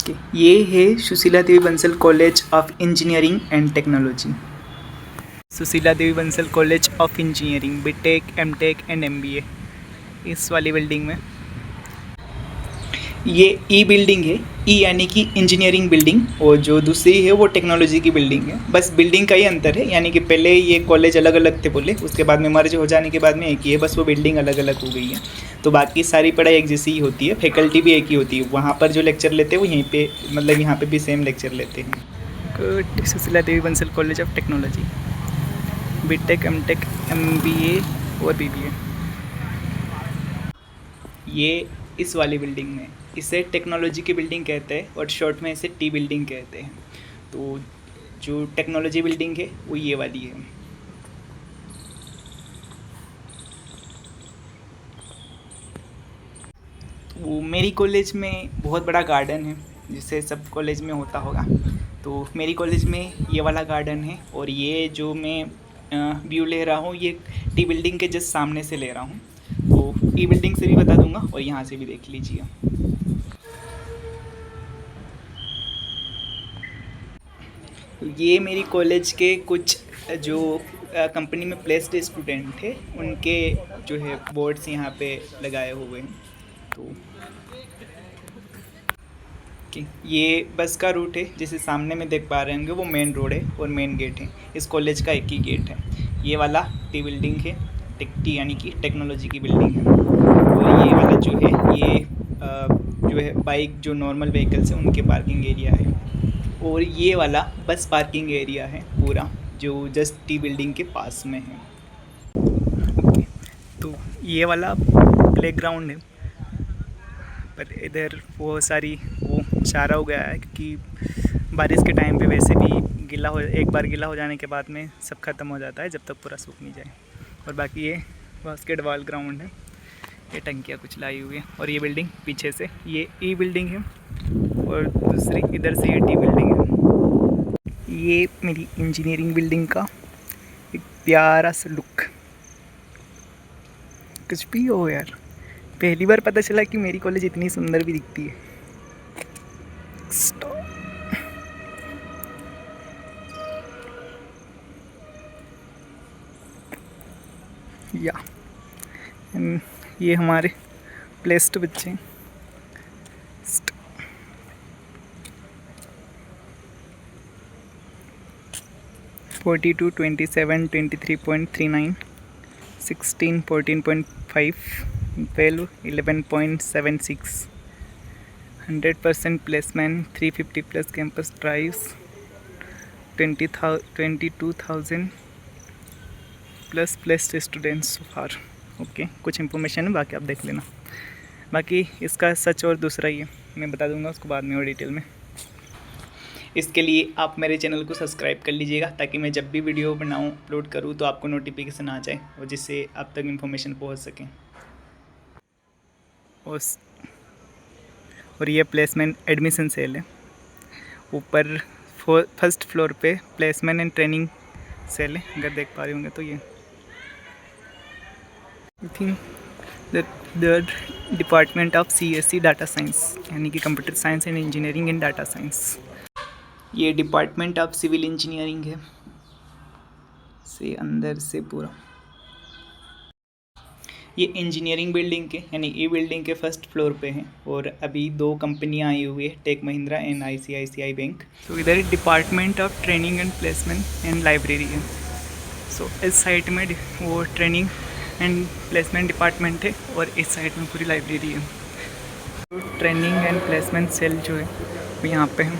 ये है Sushila Devi Bansal college of engineering and technology. Sushila Devi Bansal college of engineering BTech MTech and MBA इस वाली बिल्डिंग में। ये ई बिल्डिंग है, ई यानी कि इंजीनियरिंग बिल्डिंग, और जो दूसरी है वो टेक्नोलॉजी की बिल्डिंग है। बस बिल्डिंग का ही अंतर है, यानी कि पहले ये कॉलेज अलग अलग थे बोले, उसके बाद में मर्ज हो जाने के बाद में एक ही है, बस वो बिल्डिंग अलग अलग हो गई है। तो बाकी सारी पढ़ाई एक जैसी ही होती है, फैकल्टी भी एक ही होती है। वहाँ पर जो लेक्चर लेते हैं वो यहीं पे, मतलब यहाँ पे भी सेम लेक्चर लेते हैं। Good, Sushila Devi Bansal college of technology, BTech MTech MBA और बीबीए। ये इस वाली बिल्डिंग में, इसे टेक्नोलॉजी की बिल्डिंग कहते हैं और शॉर्ट में इसे टी बिल्डिंग कहते हैं। तो जो टेक्नोलॉजी बिल्डिंग है वो ये वाली है। वो मेरी कॉलेज में बहुत बड़ा गार्डन है, जिसे सब कॉलेज में होता होगा। तो मेरी कॉलेज में ये वाला गार्डन है, और ये जो मैं व्यू ले रहा हूँ ये टी बिल्डिंग के जस्ट सामने से ले रहा हूँ। तो टी बिल्डिंग से भी बता दूंगा और यहाँ से भी देख लीजिए। ये मेरी कॉलेज के कुछ जो कंपनी में प्लेस्ड स्टूडेंट थे उनके जो है बोर्ड्स यहाँ पे लगाए हुए हैं। तो ये बस का रूट है, जिसे सामने में देख पा रहे होंगे वो मेन रोड है और मेन गेट है। इस कॉलेज का एक ही गेट है। ये वाला टी बिल्डिंग है, टी यानी कि टेक्नोलॉजी की बिल्डिंग है। और ये वाला जो है ये जो है बाइक, जो नॉर्मल व्हीकल्स हैं उनके पार्किंग एरिया है। और ये वाला बस पार्किंग एरिया है पूरा, जो जस्ट टी बिल्डिंग के पास में है। ओके, तो ये वाला प्लेग्राउंड है, पर इधर वो सारी वो चारा हो गया है, क्योंकि बारिश के टाइम पे वैसे भी गीला हो, एक बार गीला हो जाने के बाद में सब ख़त्म हो जाता है जब तक पूरा सूख नहीं जाए। और बाकी ये बास्केटबॉल ग्राउंड है। ये टंकियाँ कुछ लाई हुई है, और ये बिल्डिंग पीछे से ये ई बिल्डिंग है, और दूसरी इधर से ये टी बिल्डिंग है। ये मेरी इंजीनियरिंग बिल्डिंग का एक प्यारा सा लुक। कुछ भी हो यार, पहली बार पता चला कि मेरी कॉलेज इतनी सुंदर भी दिखती है। या ये हमारे प्लेस्ड बच्चे हैं। 42, 27, 23.39, 16, 14.5, 12, 11.76, 100% placement, 350 plus campus drives, 22,000 plus placed students so far. Okay, कुछ इंफॉर्मेशन है, बाकी आप देख लेना। बाकी इसका सच और दूसरा ही है, मैं बता दूंगा उसको बाद में और डिटेल में। इसके लिए आप मेरे चैनल को सब्सक्राइब कर लीजिएगा, ताकि मैं जब भी वीडियो बनाऊं, अपलोड करूं, तो आपको नोटिफिकेशन आ जाए और जिससे आप तक इन्फॉर्मेशन पहुंच सकें। और ये प्लेसमेंट एडमिशन सेल है। ऊपर फर्स्ट फ्लोर पे प्लेसमेंट एंड ट्रेनिंग सेल है, अगर देख पा रहे होंगे तो ये I think the department of CSE data science, यानी कि computer science and engineering in data science. ये डिपार्टमेंट ऑफ सिविल इंजीनियरिंग है, से अंदर से पूरा। ये इंजीनियरिंग बिल्डिंग के यानी ई बिल्डिंग के फर्स्ट फ्लोर पे हैं, और अभी 2 कंपनियां आई हुई है, Tech Mahindra and ICICI bank. तो इधर department of training and placement and library है। सो इस साइड में वो ट्रेनिंग एंड प्लेसमेंट डिपार्टमेंट है, और इस साइड में पूरी लाइब्रेरी है। तो ट्रेनिंग एंड प्लेसमेंट सेल जो है वो यहाँ पे है,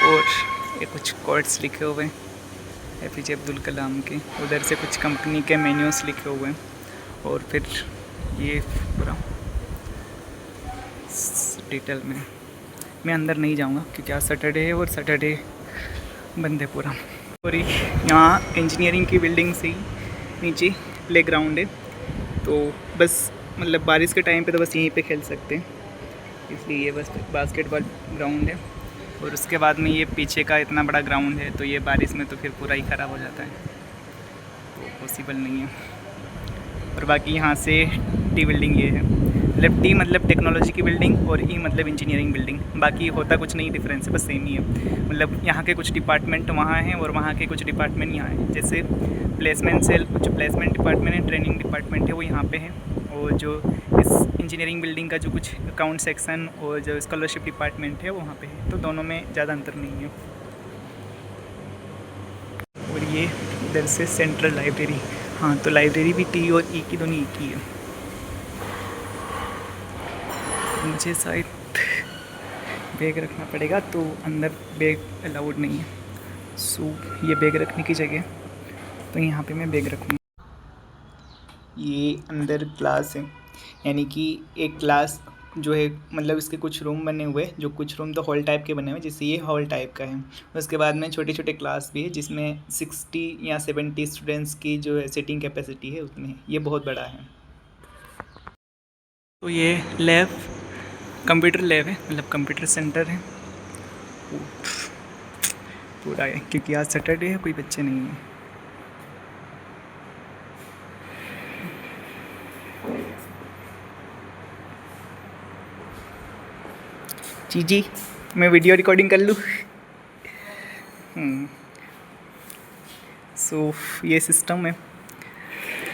और ये कुछ कोड्स लिखे हुए हैं APJ अब्दुल कलाम के। उधर से कुछ कंपनी के मेन्यूज़ लिखे हुए हैं, और फिर ये पूरा डिटेल में मैं अंदर नहीं जाऊंगा, क्योंकि आज सैटरडे है और सैटरडे बंद है पूरा। और यहाँ इंजीनियरिंग की बिल्डिंग से ही नीचे प्लेग्राउंड है, तो बस मतलब बारिश के टाइम पे तो बस यहीं पे खेल सकते हैं, इसलिए ये बस बास्केटबॉल ग्राउंड है। और उसके बाद में ये पीछे का इतना बड़ा ग्राउंड है, तो ये बारिश में तो फिर पूरा ही ख़राब हो जाता है, तो पॉसिबल नहीं है। और बाकी यहाँ से टी बिल्डिंग ये है। मतलब टी मतलब टेक्नोलॉजी की बिल्डिंग और ई मतलब इंजीनियरिंग बिल्डिंग। बाकी होता कुछ नहीं, डिफरेंस है, बस सेम ही है। मतलब यहाँ के कुछ डिपार्टमेंट वहाँ हैं और वहाँ के कुछ डिपार्टमेंट यहाँ हैं। जैसे प्लेसमेंट सेल, जो प्लेसमेंट डिपार्टमेंट है, ट्रेनिंग डिपार्टमेंट है, वो यहाँ पे है। और जो इस इंजीनियरिंग बिल्डिंग का जो कुछ अकाउंट सेक्शन और जो स्कॉलरशिप डिपार्टमेंट है वो वहाँ पे है। तो दोनों में ज़्यादा अंतर नहीं है। और ये इधर से सेंट्रल लाइब्रेरी। हाँ, तो लाइब्रेरी भी टी और ई की दोनों एक ही है। मुझे शायद बैग रखना पड़ेगा, तो अंदर बैग अलाउड नहीं है। सो ये बैग रखने की जगह, तो यहाँ पे मैं बैग रखूँगा। ये अंदर क्लास है, यानी कि एक क्लास जो है, मतलब इसके कुछ रूम बने हुए हैं, जो कुछ रूम तो हॉल टाइप के बने हुए हैं, जैसे ये हॉल टाइप का है। उसके बाद में छोटे छोटे क्लास भी है, जिसमें 60 या 70 स्टूडेंट्स की जो है सीटिंग कैपेसिटी है उतनी है। ये बहुत बड़ा है। तो ये लैब, कंप्यूटर लैब है, मतलब कंप्यूटर सेंटर है पूरा है, क्योंकि आज सैटरडे है, कोई बच्चे नहीं हैं। जी मैं वीडियो रिकॉर्डिंग कर लूँ। सो ये सिस्टम है।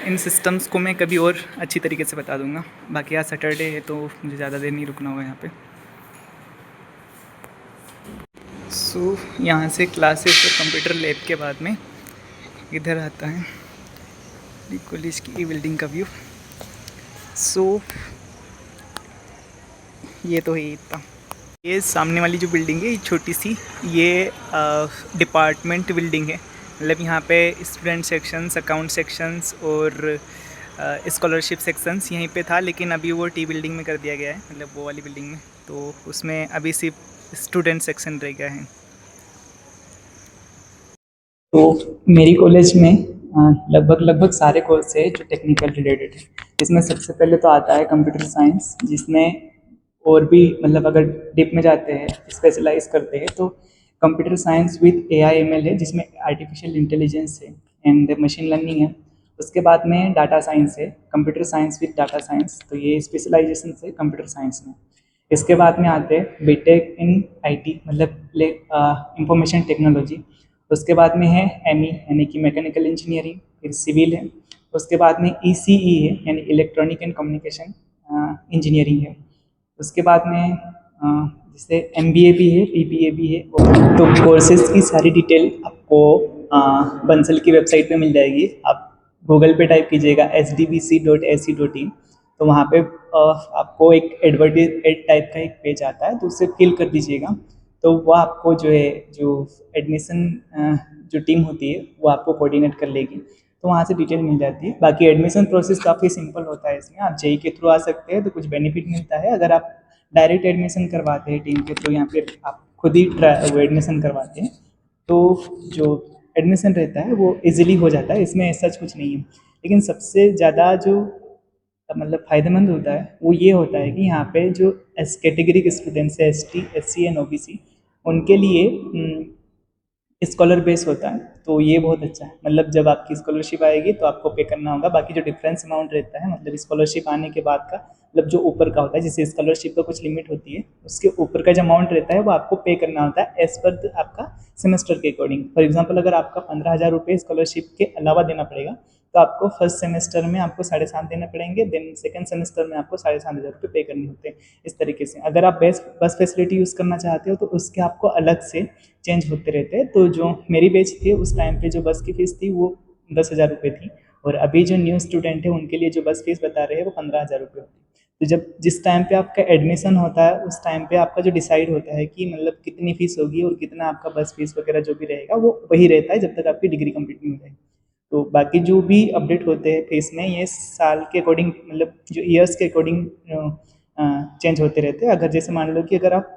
इन सिस्टम्स को मैं कभी और अच्छी तरीके से बता दूंगा। बाकी आज सैटरडे है तो मुझे ज़्यादा देर नहीं रुकना होगा यहाँ पे। सो यहाँ से क्लासेस और कंप्यूटर लैब के बाद में इधर आता है कॉलेज की बिल्डिंग का व्यू। सो ये तो है इतना। ये सामने वाली जो बिल्डिंग है, ये छोटी सी, ये डिपार्टमेंट बिल्डिंग है। मतलब यहाँ पे स्टूडेंट सेक्शंस, अकाउंट सेक्शंस और स्कॉलरशिप सेक्शंस यहीं पे था, लेकिन अभी वो टी बिल्डिंग में कर दिया गया है, मतलब वो वाली बिल्डिंग में। तो उसमें अभी सिर्फ स्टूडेंट सेक्शन रह गया है। तो मेरी कॉलेज में लगभग सारे कोर्स है जो टेक्निकल रिलेटेड है। इसमें सबसे पहले तो आता है कंप्यूटर साइंस, जिसमें और भी मतलब अगर डीप में जाते हैं, स्पेशलाइज करते हैं, तो कंप्यूटर साइंस विद AI/ML है, जिसमें आर्टिफिशियल इंटेलिजेंस है एंड मशीन लर्निंग है। उसके बाद में डाटा साइंस है, computer science with data science, तो ये स्पेशलाइजेशन है कंप्यूटर साइंस में। इसके बाद में आते हैं बीटेक इन IT, मतलब इंफॉर्मेशन टेक्नोलॉजी। उसके बाद में है ME यानी कि मैकेनिकल इंजीनियरिंग, फिर सिविल है। उसके बाद में ECE है, यानी इलेक्ट्रॉनिक एंड कम्युनिकेशन इंजीनियरिंग है। उसके बाद में जैसे MBA भी है, PBA भी है। तो कोर्सेज की सारी डिटेल आपको बंसल की वेबसाइट पे मिल जाएगी। आप गूगल पे टाइप कीजिएगा sdbc.ac.in, तो वहाँ पे आपको एक एडवर्टीज एड टाइप का एक पेज आता है, तो उससे क्लिक कर दीजिएगा। तो वो आपको जो है, जो एडमिशन जो टीम होती है वो आपको कोऑर्डिनेट कर लेगी, तो वहाँ से डिटेल मिल जाती है। बाकी एडमिशन प्रोसेस काफ़ी सिंपल होता है। इसमें आप JEE के थ्रू आ सकते हैं, तो कुछ बेनिफिट मिलता है। अगर आप डायरेक्ट एडमिशन करवाते हैं टीम के थ्रू, यहाँ पे आप खुद ही वो एडमिशन करवाते हैं, तो जो एडमिशन रहता है वो इजीली हो जाता है। इसमें ऐसा कुछ नहीं है। लेकिन सबसे ज़्यादा जो मतलब फ़ायदेमंद होता है वो ये होता है कि यहाँ पे जो एस कैटेगरी के स्टूडेंट्स है, ST SC एंड OBC, उनके लिए स्कॉलर बेस होता है। तो ये बहुत अच्छा है। मतलब जब आपकी स्कॉलरशिप आएगी तो आपको पे करना होगा। बाकी जो डिफरेंस अमाउंट रहता है, मतलब स्कॉलरशिप आने के बाद का, मतलब जो ऊपर का होता है, जैसे स्कॉलरशिप का कुछ लिमिट होती है, उसके ऊपर का जो अमाउंट रहता है वो आपको पे करना होता है एज पर आपका सेमेस्टर के अकॉर्डिंग। फॉर एग्जाम्पल, अगर आपका 15,000 रुपये स्कॉलरशिप के अलावा देना पड़ेगा, तो आपको फर्स्ट सेमेस्टर में आपको 7.5 देने पड़ेंगे, देन सेकंड सेमेस्टर में आपको 7,500 रुपये पे करने होते हैं। इस तरीके से अगर आप बस फैसिलिटी यूज़ करना चाहते हो तो उसके आपको अलग से चेंज होते रहते हैं। तो जो मेरी बैच थी उस टाइम पे जो बस की फ़ीस थी वो 10,000 रुपये थी, और अभी जो न्यू स्टूडेंट है उनके लिए जो बस फीस बता रहे हैं वो 15,000 रुपये होती है। तो जब जिस टाइम पे आपका एडमिशन होता है उस टाइम पे आपका जो डिसाइड होता है कि मतलब कितनी फ़ीस होगी और कितना आपका बस फीस वगैरह जो भी रहेगा वो वही रहता है जब तक आपकी डिग्री कंप्लीट नहीं हो जाएगी। तो बाकी जो भी अपडेट होते हैं फीस में, ये साल के अकॉर्डिंग, मतलब जो ईयर्स के अकॉर्डिंग चेंज होते रहते हैं। अगर जैसे मान लो कि अगर आप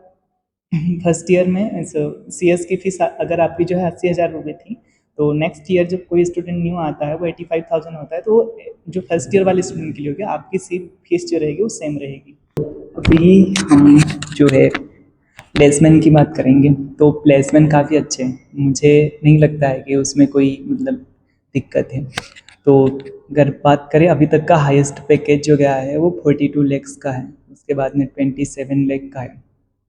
फर्स्ट ईयर में CS की फ़ीस अगर आपकी जो है 80,000 रुपये थी, तो नेक्स्ट ईयर जब कोई स्टूडेंट न्यू आता है वो 85,000 होता है, तो जो फर्स्ट ईयर वाले स्टूडेंट के लिए हो गया, आपकी सिर्फ फीस जो रहेगी वो सेम रहेगी। अभी हम जो है प्लेसमेंट की बात करेंगे, तो प्लेसमेंट काफ़ी अच्छे हैं। मुझे नहीं लगता है कि उसमें कोई मतलब दिक्कत है। तो अगर बात करें अभी तक का हाईएस्ट पैकेज जो गया है वो 42 लैक्स का है, उसके बाद में 27 लाख का है।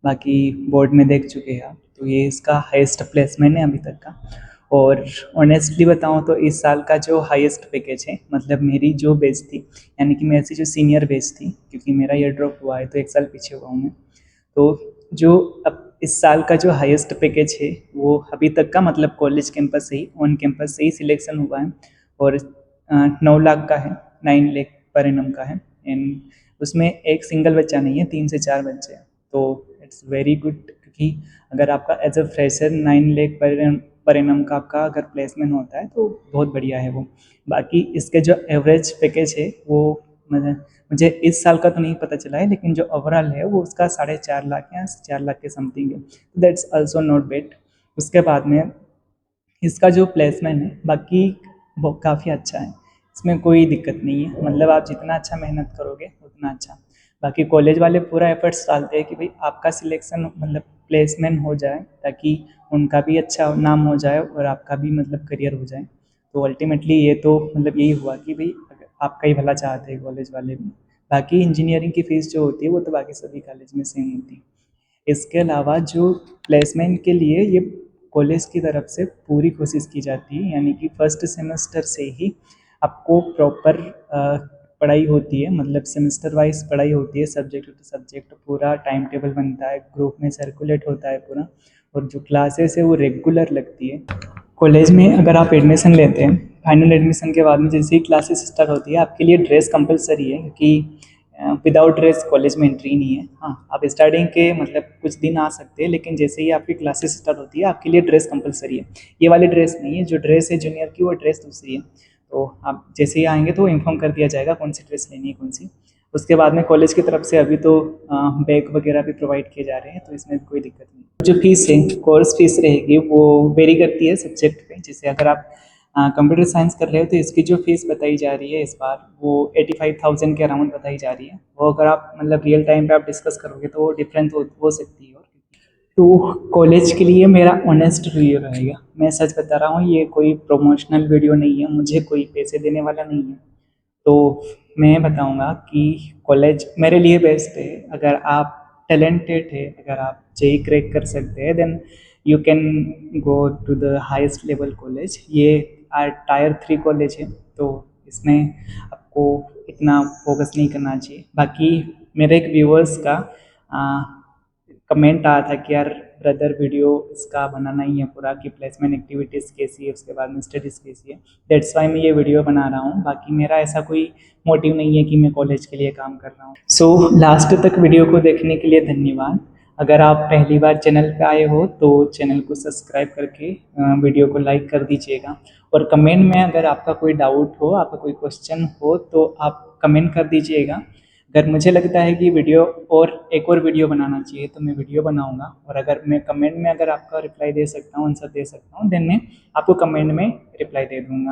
बाकी बोर्ड में देख चुके हैं आप, तो ये इसका हाईएस्ट प्लेसमेंट है अभी तक का। और ऑनेस्टली बताऊं तो इस साल का जो हाईएस्ट पैकेज है, मतलब मेरी जो बैच थी, यानी कि मेरे से जो सीनियर बैच थी, क्योंकि मेरा ईयर ड्रॉप हुआ है तो एक साल पीछे हुआ हूँ मैं। तो जो अब इस साल का जो हाईएस्ट पैकेज है वो अभी तक का, मतलब कॉलेज कैंपस से ही, ऑन कैंपस से ही सिलेक्शन हुआ है, और 9 लाख का है, 9 लाख पर एनम का है। एंड उसमें एक सिंगल बच्चा नहीं है, 3 से 4 बच्चे हैं। तो इट्स वेरी गुड, क्योंकि अगर आपका as a fresher 9 lakh per annum का आपका अगर प्लेसमेंट होता है तो बहुत बढ़िया है वो। बाकी इसके जो एवरेज पैकेज है वो, मतलब मुझे इस साल का तो नहीं पता चला है, लेकिन जो ओवरऑल है वो उसका 4.5 लाख या 4 लाख के समथिंग है। That's also not bad. उसके बाद में इसका जो प्लेसमेंट है बाकी वो काफ़ी अच्छा है, इसमें कोई दिक्कत नहीं है, मतलब आप जितना अच्छा मेहनत करोगे उतना अच्छा। बाकी कॉलेज वाले पूरा एफर्ट्स डालते हैं कि भाई आपका सिलेक्शन, मतलब प्लेसमेंट हो जाए, ताकि उनका भी अच्छा नाम हो जाए और आपका भी मतलब करियर हो जाए। तो अल्टीमेटली ये तो मतलब यही हुआ कि भाई आपका ही भला चाहते हैं कॉलेज वाले भी। बाकी इंजीनियरिंग की फ़ीस जो होती है वो तो बाकी सभी कॉलेज में सेम होती है। इसके अलावा जो प्लेसमेंट के लिए ये कॉलेज की तरफ से पूरी कोशिश की जाती है, यानी कि फर्स्ट सेमेस्टर से ही आपको प्रॉपर पढ़ाई होती है, मतलब सेमेस्टर वाइज पढ़ाई होती है, सब्जेक्ट टू सब्जेक्ट पूरा टाइम टेबल बनता है, ग्रुप में सर्कुलेट होता है पूरा, और जो क्लासेस है वो रेगुलर लगती है। कॉलेज में अगर आप एडमिशन लेते हैं, फाइनल एडमिशन के बाद में जैसे ही क्लासेस स्टार्ट होती है आपके लिए ड्रेस कंपलसरी है, क्योंकि विदाउट ड्रेस कॉलेज में एंट्री नहीं है। हाँ, आप स्टार्टिंग के मतलब कुछ दिन आ सकते हैं, लेकिन जैसे ही आपकी क्लासेस स्टार्ट होती है आपके लिए ड्रेस कंपलसरी है। ये वाली ड्रेस नहीं है, जो ड्रेस है जूनियर की वो ड्रेस दूसरी है। तो आप जैसे ही आएंगे तो इन्फॉर्म कर दिया जाएगा कौन सी ड्रेस लेनी है कौन सी। उसके बाद में कॉलेज की तरफ से अभी तो बैग वगैरह भी प्रोवाइड किए जा रहे हैं, तो इसमें भी कोई दिक्कत नहीं। जो फीस है, कोर्स फीस रहेगी वो वेरी करती है सब्जेक्ट पे। जैसे अगर आप कंप्यूटर साइंस कर रहे हो तो इसकी जो फीस बताई जा रही है इस बार वो 85,000 के अराउंड बताई जा रही है। वो अगर आप मतलब रियल टाइम पे आप डिस्कस करोगे तो वो डिफरेंस हो सकती है। तो कॉलेज के लिए मेरा ऑनेस्ट रिव्यू रहेगा, मैं सच बता रहा हूँ, ये कोई प्रमोशनल वीडियो नहीं है, मुझे कोई पैसे देने वाला नहीं है। तो मैं बताऊंगा कि कॉलेज मेरे लिए बेस्ट है। अगर आप टैलेंटेड है, अगर आप जेई क्रैक कर सकते हैं, then you can go to the highest level college. ये टायर 3 कॉलेज है, तो इसमें आपको इतना फोकस नहीं करना चाहिए। बाकी मेरे एक व्यूअर्स का कमेंट आया था कि यार ब्रदर वीडियो इसका बनाना ही है पूरा, कि प्लेसमेंट एक्टिविटीज़ कैसी है, उसके बाद में स्टडीज़ कैसी है। दैट्स वाई मैं ये वीडियो बना रहा हूँ। बाकी मेरा ऐसा कोई मोटिव नहीं है कि मैं कॉलेज के लिए काम कर रहा हूँ। सो लास्ट तक वीडियो को देखने के लिए धन्यवाद। अगर आप पहली बार चैनल पे आए हो तो चैनल को सब्सक्राइब करके वीडियो को लाइक कर दीजिएगा। और कमेंट में अगर आपका कोई डाउट हो, आपका कोई क्वेश्चन हो तो आप कमेंट कर दीजिएगा। अगर मुझे लगता है कि वीडियो और एक और वीडियो बनाना चाहिए तो मैं वीडियो बनाऊंगा, और अगर मैं कमेंट में अगर आपका रिप्लाई दे सकता हूँ, आंसर दे सकता हूँ, देन मैं आपको कमेंट में रिप्लाई दे दूंगा।